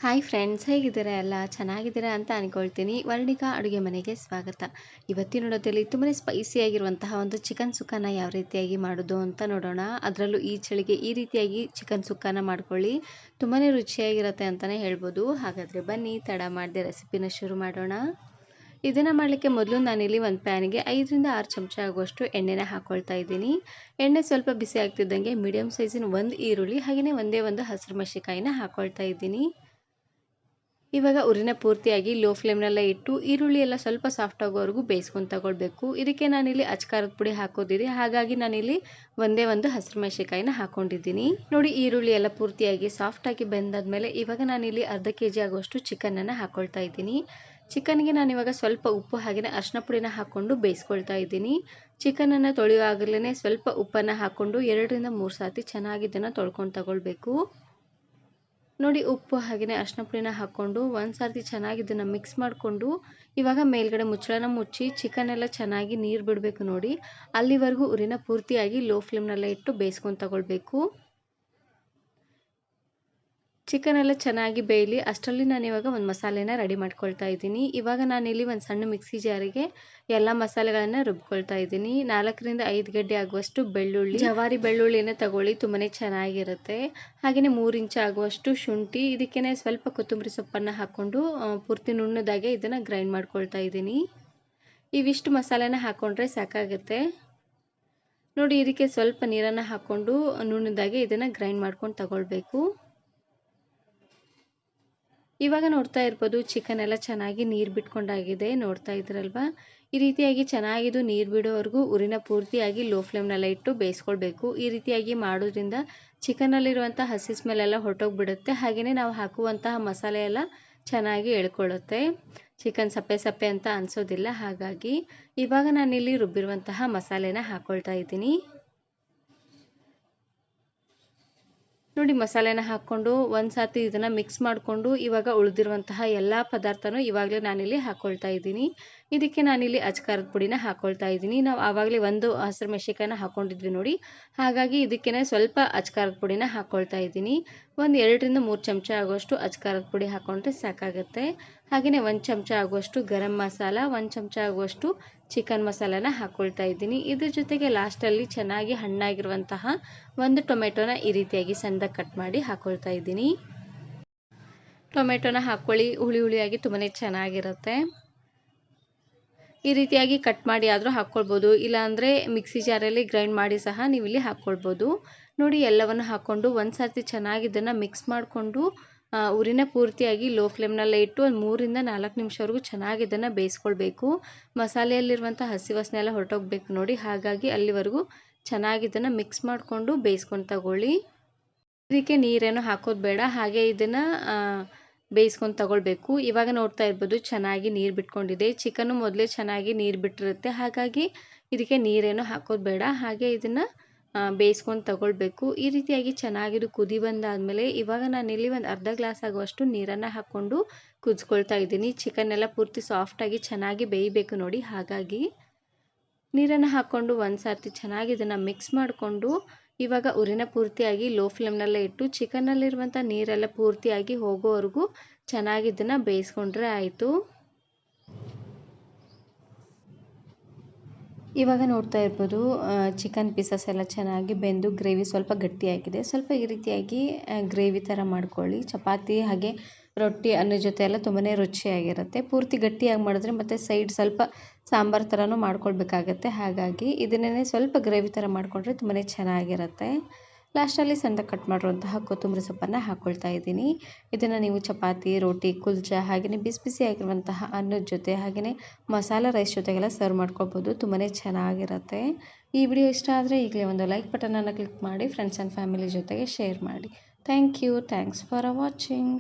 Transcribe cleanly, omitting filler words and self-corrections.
Hi friends, ಹೇಗಿದ್ದೀರಾ? ಎಲ್ಲ ಚೆನ್ನಾಗಿದ್ದೀರಾ ಅಂತ ಅನ್ಕೊಳ್ತೀನಿ. ವರ್ಣಿಕಾ ಅಡುಗೆ ಮನೆಗೆ ಸ್ವಾಗತ. ಇವತ್ತಿನ ವಿಡಿಯೋದಲ್ಲಿ ತುಂಬಾ ಸ್ಪೈಸಿಯಾಗಿರುವಂತಹ ಒಂದು ಚಿಕನ್ ಸುಕ್ಕನ ಯಾವ ರೀತಿಯಾಗಿ ಮಾಡೋದು ಅಂತ ನೋಡೋಣ. ಅದರಲ್ಲೂ ಈ ಚಳಿಗೆ ಈ ರೀತಿಯಾಗಿ ಚಿಕನ್ ಸುಕ್ಕನ ಮಾಡ್ಕೊಳ್ಳಿ, ತುಂಬಾ ರುಚಿಯಾಗಿರುತ್ತೆ ಅಂತಲೇ ಹೇಳ್ಬೋದು. ಹಾಗಾದರೆ ಬನ್ನಿ ತಡ ಮಾಡದೆ ರೆಸಿಪಿನ ಶುರು ಮಾಡೋಣ. ಇದನ್ನು ಮಾಡಲಿಕ್ಕೆ ಮೊದಲು ನಾನಿಲ್ಲಿ ಒಂದು ಪ್ಯಾನಿಗೆ 5ರಿಂದ 6 ಚಮಚ ಆಗುವಷ್ಟು ಎಣ್ಣೆನ ಹಾಕ್ಕೊಳ್ತಾ ಇದ್ದೀನಿ. ಎಣ್ಣೆ ಸ್ವಲ್ಪ ಬಿಸಿ ಆಗ್ತಿದ್ದಂಗೆ ಮೀಡಿಯಮ್ ಸೈಜಿನ ಒಂದು ಈರುಳ್ಳಿ ಹಾಗೆಯೇ ಒಂದೇ ಒಂದು ಹಸಿರು ಮೆಣಸಿನಕಾಯಿನ ಹಾಕ್ಕೊಳ್ತಾ ಇದ್ದೀನಿ. ಇವಾಗ ಉರಿನ ಪೂರ್ತಿಯಾಗಿ ಲೋ ಫ್ಲೇಮ್ನಲ್ಲೇ ಇಟ್ಟು ಈರುಳ್ಳಿ ಎಲ್ಲ ಸ್ವಲ್ಪ ಸಾಫ್ಟ್ ಆಗೋವರೆಗೂ ಬೇಯಿಸ್ಕೊಂಡು ತಗೊಳ್ಬೇಕು. ಇದಕ್ಕೆ ನಾನಿಲ್ಲಿ ಅಚ್ಕಾರದ ಪುಡಿ ಹಾಕೋದಿದೆ, ಹಾಗಾಗಿ ನಾನಿಲ್ಲಿ ಒಂದೇ ಒಂದು ಹಸಿರು ಮೆಣಸಿನಕಾಯಿನ ಹಾಕೊಂಡಿದ್ದೀನಿ. ನೋಡಿ, ಈರುಳ್ಳಿ ಎಲ್ಲ ಪೂರ್ತಿಯಾಗಿ ಸಾಫ್ಟಾಗಿ ಬೆಂದಾದ್ಮೇಲೆ ಇವಾಗ ನಾನಿಲ್ಲಿ ಅರ್ಧ kg ಆಗುವಷ್ಟು ಚಿಕನನ್ನು ಹಾಕ್ಕೊಳ್ತಾ ಇದ್ದೀನಿ. ಚಿಕನ್ಗೆ ನಾನಿವಾಗ ಸ್ವಲ್ಪ ಉಪ್ಪು ಹಾಗೆಯೇ ಅರಿಶಿನ ಪುಡಿನ ಹಾಕ್ಕೊಂಡು ಬೇಯಿಸ್ಕೊಳ್ತಾ ಇದ್ದೀನಿ. ಚಿಕನನ್ನು ತೊಳೆಯುವಾಗಲೇ ಸ್ವಲ್ಪ ಉಪ್ಪನ್ನು ಹಾಕ್ಕೊಂಡು 2ರಿಂದ 3 ಸಾರಿ ಚೆನ್ನಾಗಿ ಇದನ್ನು ತೊಳ್ಕೊಂಡು ತಗೊಳ್ಬೇಕು. ನೋಡಿ, ಉಪ್ಪು ಹಾಗೆಯೇ ಅರಿಶಿನ ಪುಡಿನ ಹಾಕ್ಕೊಂಡು ಒಂದು ಸಾರಿ ಚೆನ್ನಾಗಿ ಇದನ್ನು ಮಿಕ್ಸ್ ಮಾಡಿಕೊಂಡು ಇವಾಗ ಮೇಲ್ಗಡೆ ಮುಚ್ಚಳನ ಮುಚ್ಚಿ ಚಿಕನ್ ಎಲ್ಲ ಚೆನ್ನಾಗಿ ನೀರು ಬಿಡಬೇಕು. ನೋಡಿ, ಅಲ್ಲಿವರೆಗೂ ಉರಿನ ಪೂರ್ತಿಯಾಗಿ ಲೋ ಫ್ಲೇಮ್ನಲ್ಲೇ ಇಟ್ಟು ಬೇಯಿಸ್ಕೊಂಡು ತಗೊಳ್ಬೇಕು. ಚಿಕನ್ ಎಲ್ಲ ಚೆನ್ನಾಗಿ ಬೇಯಲಿ ಅಷ್ಟರಲ್ಲಿ ನಾನು ಇವಾಗ ಒಂದು ಮಸಾಲೆನ ರೆಡಿ ಮಾಡ್ಕೊಳ್ತಾ ಇದ್ದೀನಿ. ಇವಾಗ ನಾನಿಲ್ಲಿ ಒಂದು ಸಣ್ಣ ಮಿಕ್ಸಿ ಜಾರಿಗೆ ಎಲ್ಲ ಮಸಾಲೆಗಳನ್ನು ರುಬ್ಕೊಳ್ತಾ ಇದ್ದೀನಿ. 4ರಿಂದ 5 ಗಡ್ಡೆ ಆಗುವಷ್ಟು ಬೆಳ್ಳುಳ್ಳಿ, ಜವಾರಿ ಬೆಳ್ಳುಳ್ಳಿನ ತಗೊಳ್ಳಿ, ತುಂಬಾ ಚೆನ್ನಾಗಿರುತ್ತೆ. ಹಾಗೆಯೇ 3 ಇಂಚು ಆಗುವಷ್ಟು ಶುಂಠಿ, ಇದಕ್ಕೇನೆ ಸ್ವಲ್ಪ ಕೊತ್ತಂಬರಿ ಸೊಪ್ಪನ್ನು ಹಾಕ್ಕೊಂಡು ಪೂರ್ತಿ ನುಣ್ಣದಾಗೆ ಇದನ್ನು ಗ್ರೈಂಡ್ ಮಾಡ್ಕೊಳ್ತಾ ಇದ್ದೀನಿ. ಇವಿಷ್ಟು ಮಸಾಲೆನ ಹಾಕ್ಕೊಂಡ್ರೆ ಸಾಕಾಗುತ್ತೆ. ನೋಡಿ, ಇದಕ್ಕೆ ಸ್ವಲ್ಪ ನೀರನ್ನು ಹಾಕ್ಕೊಂಡು ನುಣ್ಣದಾಗೆ ಇದನ್ನು ಗ್ರೈಂಡ್ ಮಾಡ್ಕೊಂಡು ತಗೊಳ್ಬೇಕು. ಇವಾಗ ನೋಡ್ತಾ ಇರ್ಬೋದು, ಚಿಕನ್ ಎಲ್ಲ ಚೆನ್ನಾಗಿ ನೀರು ಬಿಟ್ಕೊಂಡಾಗಿದೆ. ನೋಡ್ತಾ ಇದ್ರಲ್ವಾ, ಈ ರೀತಿಯಾಗಿ ಚೆನ್ನಾಗಿದು ನೀರು ಬಿಡೋವರೆಗೂ ಉರಿನ ಪೂರ್ತಿಯಾಗಿ ಲೋ ಫ್ಲೇಮ್ನಲ್ಲೇ ಇಟ್ಟು ಬೇಯಿಸ್ಕೊಳ್ಬೇಕು. ಈ ರೀತಿಯಾಗಿ ಮಾಡೋದ್ರಿಂದ ಚಿಕನ್ನಲ್ಲಿರುವಂಥ ಹಸಿ ಸ್ಮೆಲ್ಲೆಲ್ಲ ಹೊರಟೋಗ್ಬಿಡುತ್ತೆ. ಹಾಗೆಯೇ ನಾವು ಹಾಕುವಂತಹ ಮಸಾಲೆ ಎಲ್ಲ ಚೆನ್ನಾಗಿ ಎಳ್ಕೊಳ್ಳುತ್ತೆ. ಚಿಕನ್ ಸಪ್ಪೆ ಸಪ್ಪೆ ಅಂತ ಅನಿಸೋದಿಲ್ಲ. ಹಾಗಾಗಿ ಇವಾಗ ನಾನಿಲ್ಲಿ ರುಬ್ಬಿರುವಂತಹ ಮಸಾಲೆನ ಹಾಕ್ಕೊಳ್ತಾ ಇದ್ದೀನಿ. ನೋಡಿ, ಮಸಾಲೆನ ಹಾಕ್ಕೊಂಡು ಒಂದು ಸಾರಿ ಇದನ್ನು ಮಿಕ್ಸ್ ಮಾಡಿಕೊಂಡು ಇವಾಗ ಉಳಿದಿರುವಂತಹ ಎಲ್ಲ ಪದಾರ್ಥನೂ ಇವಾಗಲೇ ನಾನಿಲ್ಲಿ ಹಾಕ್ಕೊಳ್ತಾ ಇದ್ದೀನಿ. ಇದಕ್ಕೆ ನಾನಿಲ್ಲಿ ಅಚ್ಕಾರದ ಪುಡಿನ ಹಾಕ್ಕೊಳ್ತಾ ಇದ್ದೀನಿ. ನಾವು ಆವಾಗಲೇ ಒಂದು ಹಸಿರು ಮೆಣಸಿನಕಾಯಿನ ಹಾಕ್ಕೊಂಡಿದ್ವಿ ನೋಡಿ, ಹಾಗಾಗಿ ಇದಕ್ಕೇ ಸ್ವಲ್ಪ ಅಚ್ಕಾರದ ಪುಡಿನ ಹಾಕ್ಕೊಳ್ತಾ ಇದ್ದೀನಿ. ಒಂದು 2ರಿಂದ 3 ಚಮಚ ಆಗುವಷ್ಟು ಅಚ್ಕಾರದ ಪುಡಿ ಹಾಕ್ಕೊಂಡ್ರೆ ಸಾಕಾಗುತ್ತೆ. ಹಾಗೆಯೇ 1 ಚಮಚ ಆಗುವಷ್ಟು ಗರಂ ಮಸಾಲ, 1 ಚಮಚ ಆಗುವಷ್ಟು ಚಿಕನ್ ಮಸಾಲಾನ ಹಾಕ್ಕೊಳ್ತಾ ಇದ್ದೀನಿ. ಇದ್ರ ಜೊತೆಗೆ ಲಾಸ್ಟಲ್ಲಿ ಚೆನ್ನಾಗಿ ಹಣ್ಣಾಗಿರುವಂತಹ ಒಂದು ಟೊಮೆಟೊನ ಈ ರೀತಿಯಾಗಿ ಸಣ್ಣದಾಗಿ ಕಟ್ ಮಾಡಿ ಹಾಕ್ಕೊಳ್ತಾ ಇದ್ದೀನಿ. ಟೊಮೆಟೊನ ಹಾಕ್ಕೊಳ್ಳಿ, ಹುಳಿ ಹುಳಿಯಾಗಿ ತುಂಬಾ ಚೆನ್ನಾಗಿರುತ್ತೆ. ಈ ರೀತಿಯಾಗಿ ಕಟ್ ಮಾಡಿ ಆದರೂ ಹಾಕ್ಕೊಳ್ಬೋದು, ಇಲ್ಲಾಂದರೆ ಮಿಕ್ಸಿ ಜಾರಲ್ಲಿ ಗ್ರೈಂಡ್ ಮಾಡಿ ಸಹ ನೀವು ಇಲ್ಲಿ ಹಾಕ್ಕೊಳ್ಬೋದು. ನೋಡಿ, ಎಲ್ಲವನ್ನು ಹಾಕ್ಕೊಂಡು ಒಂದು ಸಾರಿ ಚೆನ್ನಾಗಿ ಇದನ್ನು ಮಿಕ್ಸ್ ಮಾಡಿಕೊಂಡು ಉರಿನ ಪೂರ್ತಿಯಾಗಿ ಲೋ ಫ್ಲೇಮ್ನಲ್ಲೇ ಇಟ್ಟು ಒಂದು 3ರಿಂದ 4 ನಿಮಿಷವರೆಗೂ ಚೆನ್ನಾಗಿ ಇದನ್ನು ಬೇಯಿಸ್ಕೊಳ್ಬೇಕು. ಮಸಾಲೆಯಲ್ಲಿರುವಂಥ ಹಸಿ ವಾಸನೆ ಎಲ್ಲ ಹೊರಟೋಗ್ಬೇಕು ನೋಡಿ, ಹಾಗಾಗಿ ಅಲ್ಲಿವರೆಗೂ ಚೆನ್ನಾಗಿ ಇದನ್ನು ಮಿಕ್ಸ್ ಮಾಡಿಕೊಂಡು ಬೇಯಿಸ್ಕೊಂಡು ತಗೊಳ್ಳಿ. ಇದಕ್ಕೆ ನೀರೇನು ಹಾಕೋದು ಬೇಡ, ಹಾಗೆ ಇದನ್ನು ಬೇಯಿಸ್ಕೊಂಡು ತಗೊಳ್ಬೇಕು. ಇವಾಗ ನೋಡ್ತಾ ಇರ್ಬೋದು, ಚೆನ್ನಾಗಿ ನೀರು ಬಿಟ್ಕೊಂಡಿದೆ. ಚಿಕನ್ನು ಮೊದಲೇ ಚೆನ್ನಾಗಿ ನೀರು ಬಿಟ್ಟಿರುತ್ತೆ, ಹಾಗಾಗಿ ಇದಕ್ಕೆ ನೀರೇನು ಹಾಕೋದು ಬೇಡ, ಹಾಗೆ ಇದನ್ನು ಬೇಯಿಸ್ಕೊಂಡು ತಗೊಳ್ಬೇಕು. ಈ ರೀತಿಯಾಗಿ ಚೆನ್ನಾಗಿದು ಕುದಿ ಬಂದಾದಮೇಲೆ ಇವಾಗ ನಾನಿಲ್ಲಿ ಒಂದು ಅರ್ಧ ಗ್ಲಾಸ್ ಆಗುವಷ್ಟು ನೀರನ್ನು ಹಾಕ್ಕೊಂಡು ಕುದಿಸ್ಕೊಳ್ತಾ ಇದ್ದೀನಿ. ಚಿಕನ್ ಎಲ್ಲ ಪೂರ್ತಿ ಸಾಫ್ಟಾಗಿ ಚೆನ್ನಾಗಿ ಬೇಯಬೇಕು ನೋಡಿ, ಹಾಗಾಗಿ ನೀರನ್ನು ಹಾಕ್ಕೊಂಡು ಒಂದು ಸಾರಿ ಚೆನ್ನಾಗಿ ಇದನ್ನು ಮಿಕ್ಸ್ ಮಾಡಿಕೊಂಡು ಇವಾಗ ಉರಿನ ಪೂರ್ತಿಯಾಗಿ ಲೋ ಫ್ಲೇಮ್ನಲ್ಲೇ ಇಟ್ಟು ಚಿಕನ್ನಲ್ಲಿರುವಂಥ ನೀರೆಲ್ಲ ಪೂರ್ತಿಯಾಗಿ ಹೋಗೋವರೆಗೂ ಚೆನ್ನಾಗಿ ಇದನ್ನು ಬೇಯಿಸ್ಕೊಂಡ್ರೆ ಆಯಿತು. ಇವಾಗ ನೋಡ್ತಾ ಇರ್ಬೋದು, ಚಿಕನ್ ಪೀಸಸ್ ಎಲ್ಲ ಚೆನ್ನಾಗಿ ಬೆಂದು ಗ್ರೇವಿ ಸ್ವಲ್ಪ ಗಟ್ಟಿಯಾಗಿದೆ. ಸ್ವಲ್ಪ ಈ ರೀತಿಯಾಗಿ ಗ್ರೇವಿ ಥರ ಮಾಡ್ಕೊಳ್ಳಿ. ಚಪಾತಿ ಹಾಗೆ ರೊಟ್ಟಿ ಅನ್ನೋ ಜೊತೆ ಎಲ್ಲ ತುಂಬಾ ರುಚಿಯಾಗಿರುತ್ತೆ. ಪೂರ್ತಿ ಗಟ್ಟಿಯಾಗಿ ಮಾಡಿದ್ರೆ ಮತ್ತು ಸೈಡ್ ಸ್ವಲ್ಪ ಸಾಂಬಾರು ಥರನೂ ಮಾಡ್ಕೊಳ್ಬೇಕಾಗತ್ತೆ. ಹಾಗಾಗಿ ಇದನ್ನೇ ಸ್ವಲ್ಪ ಗ್ರೇವಿ ಥರ ಮಾಡಿಕೊಂಡ್ರೆ ತುಂಬಾ ಚೆನ್ನಾಗಿರುತ್ತೆ. ಲಾಸ್ಟಲ್ಲಿ ಸಣ್ಣದಾಗಿ ಕಟ್ ಮಾಡಿರುವಂತಹ ಕೊತ್ತಂಬರಿ ಸೊಪ್ಪನ್ನು ಹಾಕ್ಕೊಳ್ತಾ ಇದ್ದೀನಿ. ಇದನ್ನು ನೀವು ಚಪಾತಿ, ರೋಟಿ, ಕುಲ್ಚಾ ಹಾಗೆಯೇ ಬಿಸಿ ಬಿಸಿಯಾಗಿರುವಂತಹ ಅನ್ನದ ಜೊತೆ ಹಾಗೆಯೇ ಮಸಾಲ ರೈಸ್ ಜೊತೆಗೆಲ್ಲ ಸರ್ವ್ ಮಾಡ್ಕೊಳ್ಬೋದು. ತುಂಬಾ ಚೆನ್ನಾಗಿರುತ್ತೆ. ಈ ವಿಡಿಯೋ ಇಷ್ಟ ಆದರೆ ಈಗಲೇ ಒಂದು ಲೈಕ್ ಬಟನನ್ನು ಕ್ಲಿಕ್ ಮಾಡಿ ಫ್ರೆಂಡ್ಸ್ ಆ್ಯಂಡ್ ಫ್ಯಾಮಿಲಿ ಜೊತೆಗೆ ಶೇರ್ ಮಾಡಿ. Thanks for watching.